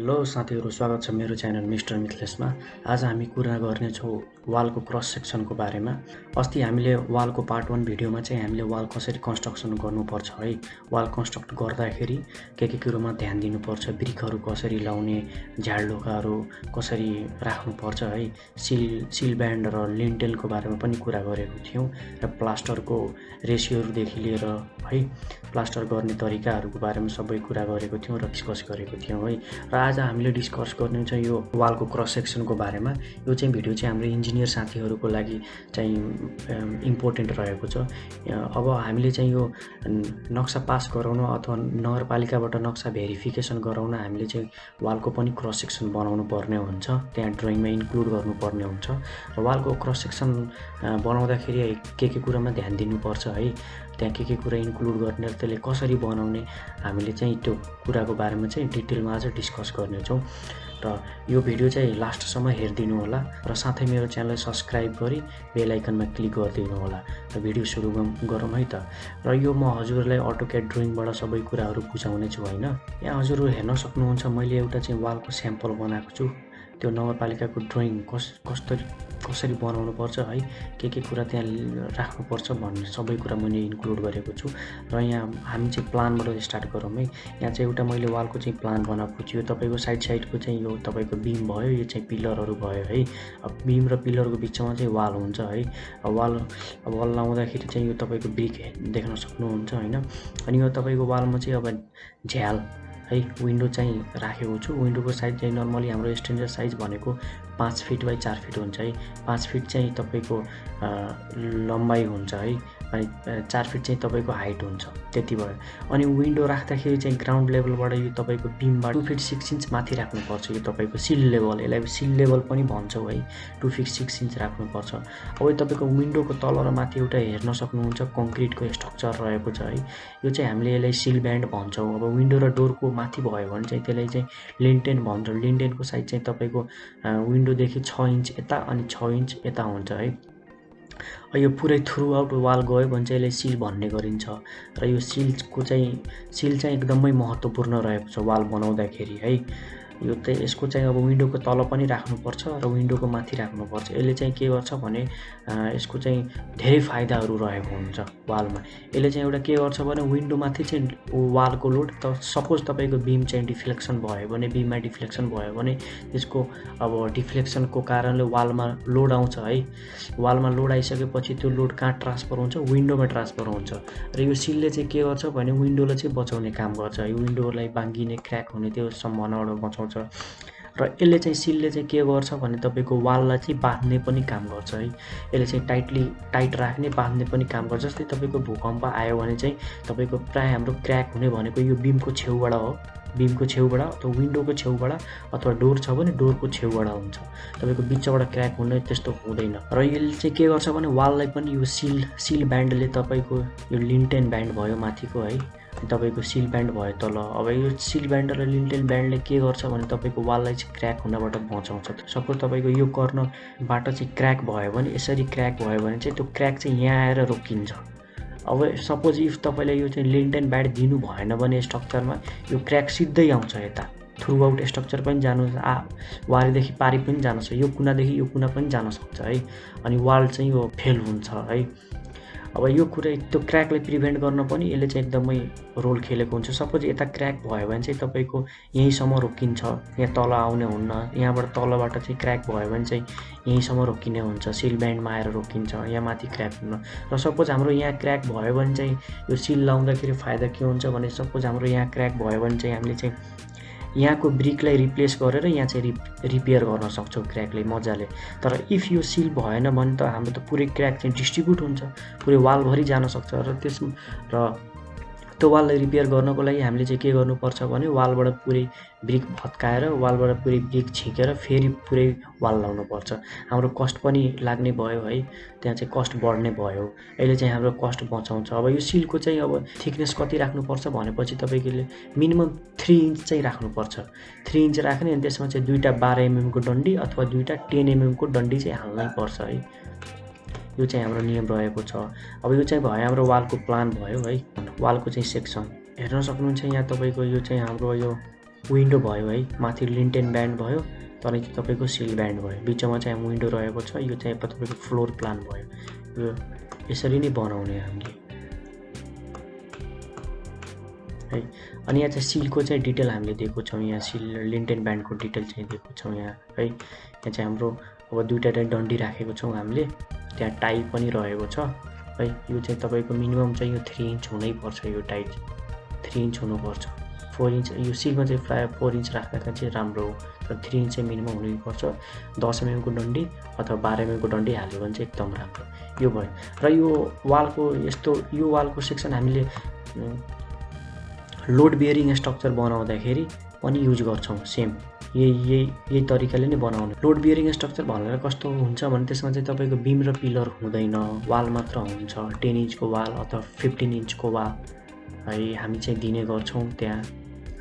Hello साथीहरु, स्वागत छ मेरो च्यानल मिस्टर मिथलेसमा। आज हामी कुरा गर्नेछौँ वालको क्रस सेक्सनको बारेमा। अस्ति हामीले वालको पार्ट 1 भिडियोमा चाहिँ हामीले वाल कसरी कन्स्ट्रक्सन गर्नुपर्छ है, वाल कन्स्ट्रक्ट गर्दाखेरि के कुरोमा ध्यान दिनुपर्छ, ब्रिकहरू कसरी लाउने, झ्यालढोकाहरू कसरी राख्नुपर्छ है, सिल ब्यान्ड र लिन्टेलको बारेमा पनि कुरा गरेको थियौँ र प्लास्टरको रेसियोहरूदेखि लिएर है प्लास्टर गर्ने तरिकाहरूको बारेमा सबै कुरा गरेको थियौँ र डिस्कस गरेको थियौँ है। र आज हामीले डिस्कस गर्ने चाहिँ यो वालको क्रस सेक्सनको बारेमा। यो चाहिँ भिडियो चाहिँ हाम्रो इन्जिनियर साथीहरूको लागि चाहिँ इम्पोर्टेन्ट रहेको छ। अब हामीले चाहिँ यो नक्सा पास गराउन अथवा नगरपालिकाबाट नक्सा भेरिफिकेसन गराउन हामीले चाहिँ वालको पनि क्रस सेक्सन बनाउनु पर्ने हुन्छ, त्यहाँ ड्रइङमा इन्क्लुड गर्नुपर्ने हुन्छ। र वालको क्रस सेक्सन बनाउँदाखेरि के कुरामा ध्यान दिनुपर्छ है, त्यहाँ के कुरा इन्क्लुड गर्ने र त्यसले कसरी बनाउने, हामीले चाहिँ त्यो कुराको बारेमा चाहिँ डिटेलमा आज डिस्कस गर्नेछौँ। र यो भिडियो चाहिँ लास्टसम्म हेरिदिनु होला र साथै मेरो च्यानललाई सब्सक्राइब गरी बेल आइकनमा क्लिक गरिदिनु होला। र भिडियो सुरु गरौँ है त। र यो म हजुरलाई अटोक्याड ड्रइङबाट सबै कुराहरू बुझाउने छु होइन। यहाँ हजुरहरू हेर्न सक्नुहुन्छ, मैले एउटा चाहिँ वालको स्याम्पल बनाएको छु। त्यो नगरपालिकाको ड्रइङ कसरी बनाउनु पर्छ है, के कुरा त्यहाँ राख्नुपर्छ भन्ने सबै कुरा मैले इन्क्लुड गरेको छु। र यहाँ हामी चाहिँ प्लानबाट स्टार्ट गरौँ है। यहाँ चाहिँ एउटा मैले वालको चाहिँ प्लान बनाएको छु। यो तपाईँको साइडको चाहिँ यो तपाईँको बिम भयो, यो चाहिँ पिलरहरू भयो है। अब बिम र पिलरको बिचमा चाहिँ वाल हुन्छ है। वाल लाउँदाखेरि चाहिँ यो तपाईँको ब्रिक देख्न सक्नुहुन्छ होइन। अनि यो तपाईँको वालमा चाहिँ अब झ्याल है, विन्डो चाहिँ राखेको छु। विन्डोको साइज चाहिँ नर्मली हाम्रो स्ट्यान्डर्ड साइज भनेको 5 फिट बाई 4 फिट हुन्छ है। 5 फिट चाहिँ तपाईँको लम्बाइ हुन्छ है, अनि 4 फिट चाहिँ तपाईँको हाइट हुन्छ, त्यति भयो। अनि विन्डो राख्दाखेरि चाहिँ ग्राउन्ड लेभलबाट यो तपाईँको बिमबाट 2 फिट 6 इन्च माथि राख्नुपर्छ। यो तपाईँको सिल लेभल, यसलाई सिल लेभल पनि भन्छौँ है। 2 फिट 6 इन्च राख्नुपर्छ। अब यो तपाईँको विन्डोको तल र माथि एउटा हेर्न सक्नुहुन्छ कङ्क्रिटको स्ट्रक्चर रहेको छ है। यो चाहिँ हामीले यसलाई सिल ब्यान्ड भन्छौँ। अब विन्डो र डोरको माथि भयो भने चाहिँ त्यसलाई चाहिँ लिन्टेन भन्छ। लिन्टेनको साइज चाहिँ तपाईँको विन्डोदेखि 6 इन्च यता अनि 6 इन्च यता हुन्छ है। यो पुरै थ्रु आउट वाल गयो भने चाहिँ यसलाई सिल भन्ने गरिन्छ। र यो सिल चाहिँ एकदमै महत्त्वपूर्ण रहेको छ वाल बनाउँदाखेरि है। यो चाहिँ यसको चाहिँ अब विन्डोको तल पनि राख्नुपर्छ र विन्डोको माथि राख्नुपर्छ। यसले चाहिँ के गर्छ भने यसको चाहिँ धेरै फाइदाहरू रहेको हुन्छ वालमा। यसले चाहिँ एउटा के गर्छ भने विन्डोमाथि चाहिँ वालको लोड त सपोज तपाईँको बिम चाहिँ डिफ्लेक्सन भयो भने, बिममा डिफ्लेक्सन भयो भने त्यसको अब डिफ्लेक्सनको कारणले वालमा लोड आउँछ है। वालमा लोड आइसकेपछि त्यो लोड कहाँ ट्रान्सफर हुन्छ, विन्डोमा ट्रान्सफर हुन्छ। र यो सिलले चाहिँ के गर्छ भने विन्डोलाई चाहिँ बचाउने काम गर्छ। यो विन्डोलाई बाङ्गिने, क्र्याक हुने त्यो सम्भावनाबाट बचाउँछ। र यसले चाहिँ सिलले चाहिँ के गर्छ भने तपाईँको वाललाई चाहिँ बाँध्ने पनि काम गर्छ है। यसले चाहिँ टाइट राख्ने, बाँध्ने पनि काम गर्छ। जस्तै तपाईँको भूकम्प आयो भने चाहिँ तपाईँको प्रायः हाम्रो क्र्याक हुने भनेको यो बिमको छेउबाट हो, बिमको छेउबाट अथवा विन्डोको छेउबाट अथवा डोर छ भने डोरको छेउबाट हुन्छ। तपाईँको बिचबाट क्र्याक हुने त्यस्तो हुँदैन। र यसले चाहिँ के गर्छ भने वाललाई पनि यो सिल ब्यान्डले तपाईँको यो लिन्टेन ब्यान्ड भयो माथिको है, तपाईँको सिल ब्यान्ड भयो तल। अब यो सिल ब्यान्ड र लिन्टेन ब्यान्डले के गर्छ भने तपाईँको वाललाई चाहिँ क्र्याक हुनबाट बचाउँछ। सपोज तपाईँको यो कर्नरबाट चाहिँ क्र्याक भयो भने, यसरी क्र्याक भयो भने चाहिँ त्यो क्र्याक चाहिँ यहाँ आएर रोकिन्छ। अब सपोज इफ तपाईँलाई यो चाहिँ लिन्टेन ब्यान्ड दिनु भएन भने स्ट्रक्चरमा यो क्र्याक सिधै आउँछ यता, थ्रु आउट स्ट्रक्चर पनि जानु, वारीदेखि पारी पनि जान सक्छ, यो कुनादेखि यो कुना पनि जान सक्छ है। अनि वाल चाहिँ यो फेल हुन्छ है। अब यो कुरा त्यो क्र्याकलाई प्रिभेन्ट गर्न पनि यसले चाहिँ एकदमै रोल खेलेको हुन्छ। सपोज यता क्र्याक भयो भने चाहिँ तपाईँको यहीँसम्म रोकिन्छ, यहाँ तल आउने हुन्न। यहाँबाट तलबाट चाहिँ क्र्याक भयो भने चाहिँ यहीँसम्म रोकिने हुन्छ, सिल ब्यान्डमा आएर रोकिन्छ, यहाँ माथि क्र्याक हुन्न। र सपोज हाम्रो यहाँ क्र्याक भयो भने चाहिँ यो सिल लाउँदाखेरि फाइदा के हुन्छ भने सपोज हाम्रो यहाँ क्र्याक भयो भने चाहिँ हामीले चाहिँ यहाँको ब्रिकलाई रिप्लेस गरेर यहाँ चाहिँ रिपेयर गर्न सक्छौँ क्र्याकले मजाले। तर इफ यो सिल भएन भने त हाम्रो त पुरै क्र्याक चाहिँ डिस्ट्रिब्युट हुन्छ, पुरै वालभरि जान सक्छ। र त्यो वाललाई रिपेयर गर्नको लागि हामीले चाहिँ के गर्नुपर्छ भने वालबाट पुरै ब्रिक भत्काएर, वालबाट पुरै ब्रिक छिकेर फेरि पुरै वाल लाउनुपर्छ। हाम्रो कस्ट पनि लाग्ने भयो है, त्यहाँ चाहिँ कस्ट बढ्ने भयो। यसले चाहिँ हाम्रो कस्ट बचाउँछ। अब यो सिलको चाहिँ अब थिकनेस कति राख्नुपर्छ भनेपछि तपाईँले मिनिमम 3 इन्च चाहिँ राख्नुपर्छ। 3 इन्च राख्ने, अनि त्यसमा चाहिँ 2टा 12 mm को डन्डी अथवा 2टा 10 mm को डन्डी चाहिँ हाल्नै पर्छ है। यो चाहिँ हाम्रो नियम रहेको छ। अब यो चाहिँ भयो हाम्रो वालको प्लान भयो है। वालको चाहिँ सेक्सन हेर्न सक्नुहुन्छ यहाँ तपाईँको यो चाहिँ हाम्रो यो विन्डो भयो है, माथि लिन्टेन ब्यान्ड भयो, तलै तपाईँको सिल ब्यान्ड भयो, बिचमा चाहिँ विन्डो रहेको छ। यो चाहिँ तपाईँको फ्लोर प्लान भयो। यो यसरी नै बनाउने हामीले है। अनि यहाँ चाहिँ सिलको चाहिँ डिटेल हामीले दिएको छौँ। यहाँ सिल लिन्टेन ब्यान्डको डिटेल चाहिँ दिएको छौँ यहाँ है। यहाँ चाहिँ हाम्रो अब दुईवटा डन्डी राखेको छौँ हामीले, त्यहाँ टाई पनि रहेको छ है। यो चाहिँ तपाईँको मिनिमम चाहिँ यो 3 इन्च हुनैपर्छ। यो टाई 3 इन्च हुनुपर्छ। 4 इन्च यो सिलमा चाहिँ प्रायः 4 इन्च राख्दा चाहिँ राम्रो हो, तर 3 इन्च चाहिँ मिनिमम हुनैपर्छ। 10 mm को डन्डी अथवा 12 mm को डन्डी हाल्यो भने चाहिँ एकदम राम्रो। यो भयो। र यो वालको यो वालको सेक्सन हामीले लोड बियरिङ स्ट्रक्चर बनाउँदाखेरि पनि युज गर्छौँ। सेम यही तरिकाले नै बनाउने। लोड बियरिङ स्ट्रक्चर भनेर कस्तो हुन्छ भने त्यसमा चाहिँ तपाईँको बिम र पिलर हुँदैन, वाल मात्र हुन्छ। 10 इन्चको वाल अथवा 15 इन्चको वाल है हामी चाहिँ दिने गर्छौँ त्यहाँ।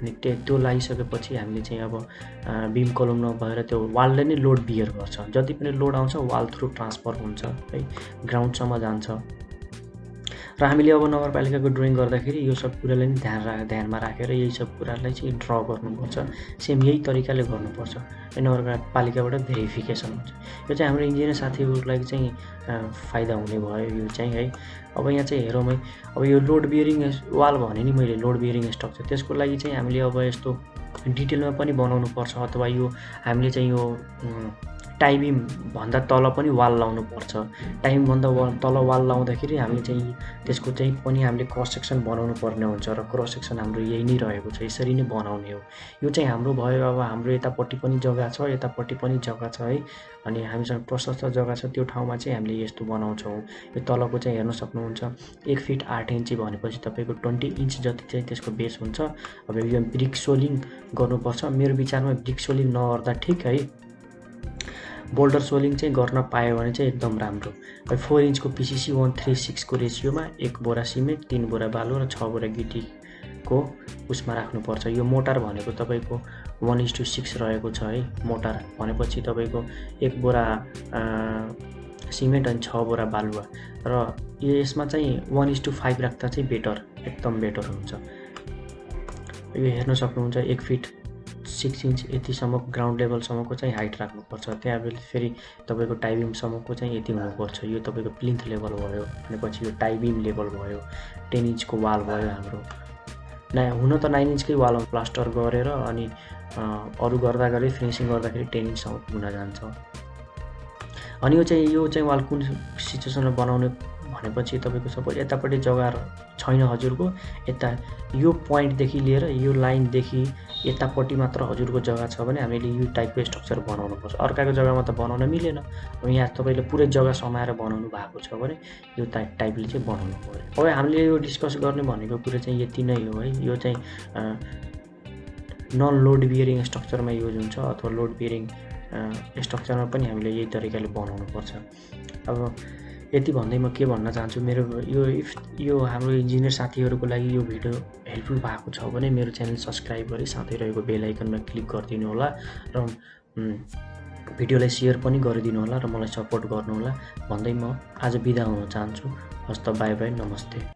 अनि त्यो लगाइसकेपछि हामीले चाहिँ अब बिम कलम नभएर त्यो वालले नै लोड बियर गर्छ। जति पनि लोड आउँछ वाल थ्रु ट्रान्सफर हुन्छ है, ग्राउन्डसम्म जान्छ। र हामीले अब नगरपालिकाको ड्रइङ गर्दाखेरि यो सब कुरालाई नि ध्यानमा राखेर यही सब कुरालाई चाहिँ ड्र गर्नुपर्छ। सेम यही तरिकाले गर्नुपर्छ। नगरपालिकाबाट भेरिफिकेसन हुन्छ। यो चाहिँ हाम्रो इन्जिनियर साथीहरूलाई चाहिँ फाइदा हुने भयो यो चाहिँ है। अब यहाँ चाहिँ हेरौँ है, अब यो लोड बियरिङ वाल भने नि मैले लोड बियरिङ स्ट्रक्चर, त्यसको लागि चाहिँ हामीले अब यस्तो डिटेलमा पनि बनाउनु पर्छ। अथवा यो हामीले चाहिँ यो टाइबिम भन्दा तल पनि वाल लाउनु पर्छ। टाइम भन्दा तल वाल लाउँदाखेरि हामी चाहिँ त्यसको चाहिँ पनि हामीले क्रस सेक्सन बनाउनु पर्ने हुन्छ। र क्रस सेक्सन हाम्रो यही नै रहेको छ, यसरी नै बनाउने हो। यो चाहिँ हाम्रो भयो। अब हाम्रो यतापट्टि पनि जग्गा छ, यतापट्टि पनि जग्गा छ है। अनि हामीसँग प्रशस्त जग्गा छ, त्यो ठाउँमा चाहिँ हामीले यस्तो बनाउँछौँ। यो तलको चाहिँ हेर्न सक्नुहुन्छ 1 फिट 8 इन्च भनेपछि तपाईँको 20 इन्च जति चाहिँ त्यसको बेस हुन्छ। अब यो ब्रिक सोलिङ गर्नुपर्छ। मेरो विचारमा ब्रिक सोलिङ नगर्दा ठिक है, बोल्डर सोलिङ चाहिँ गर्न पायो भने चाहिँ एकदम राम्रो। 4 इन्चको पिसिसी 1:3:6 को रेसियोमा 1 बोरा सिमेन्ट, 3 बोरा बालु र 6 बोरा गिटीको उसमा राख्नुपर्छ। यो मोटार भनेको तपाईँको 1:6 रहेको छ है। मोटार भनेपछि तपाईँको 1 बोरा सिमेन्ट अनि 6 बोरा बालुवा। र यसमा चाहिँ 1:5 राख्दा चाहिँ बेटर, एकदम बेटर हुन्छ। यो हेर्न सक्नुहुन्छ 1 फिट 6 इन्च यतिसम्म ग्राउन्ड लेभलसम्मको चाहिँ हाइट राख्नुपर्छ। त्यहाँ फेरि तपाईँको टाइबिमसम्मको चाहिँ यति हुनुपर्छ। यो तपाईँको प्लिन्थ लेभल भयो भनेपछि यो टाइबिम लेभल भयो। 10 इन्चको वाल भयो हाम्रो। हुन त 9 इन्चकै वाल प्लास्टर गरेर अनि अरू गर्दाखेरि फिनिसिङ गर्दाखेरि 10 इन्चसम्म पुग्न जान्छ। अनि यो चाहिँ वाल कुन सिचुएसनमा बनाउने भनेपछि तपाईँको सपोज यतापट्टि जग्गा छैन हजुरको, यता यो पोइन्टदेखि लिएर यो लाइनदेखि यतापट्टि मात्र हजुरको जग्गा छ भने हामीले यो टाइपको स्ट्रक्चर बनाउनुपर्छ। अर्काको जग्गामा त बनाउन मिलेन। अब यहाँ तपाईँले पुरै जग्गा समाएर बनाउनु भएको छ भने यो टाइपले चाहिँ बनाउनु पर्यो। अब हामीले यो डिस्कस गर्ने भनेको कुरा चाहिँ यति नै हो है। यो चाहिँ नन लोड बियरिङ स्ट्रक्चरमा युज हुन्छ अथवा लोड बियरिङ स्ट्रक्चरमा पनि हामीले यही तरिकाले बनाउनुपर्छ। अब यति भन्दै म के भन्न चाहन्छु, मेरो यो हाम्रो इन्जिनियर साथीहरूको लागि यो भिडियो हेल्पफुल भएको छ भने मेरो च्यानल सब्सक्राइब गरी साथै रहेको बेल आइकनमा क्लिक गरिदिनु होला र भिडियोलाई सेयर पनि गरिदिनु होला र मलाई सपोर्ट गर्नु होला भन्दै म आज बिदा हुन चाहन्छु। हस्त बाई बाई, नमस्ते।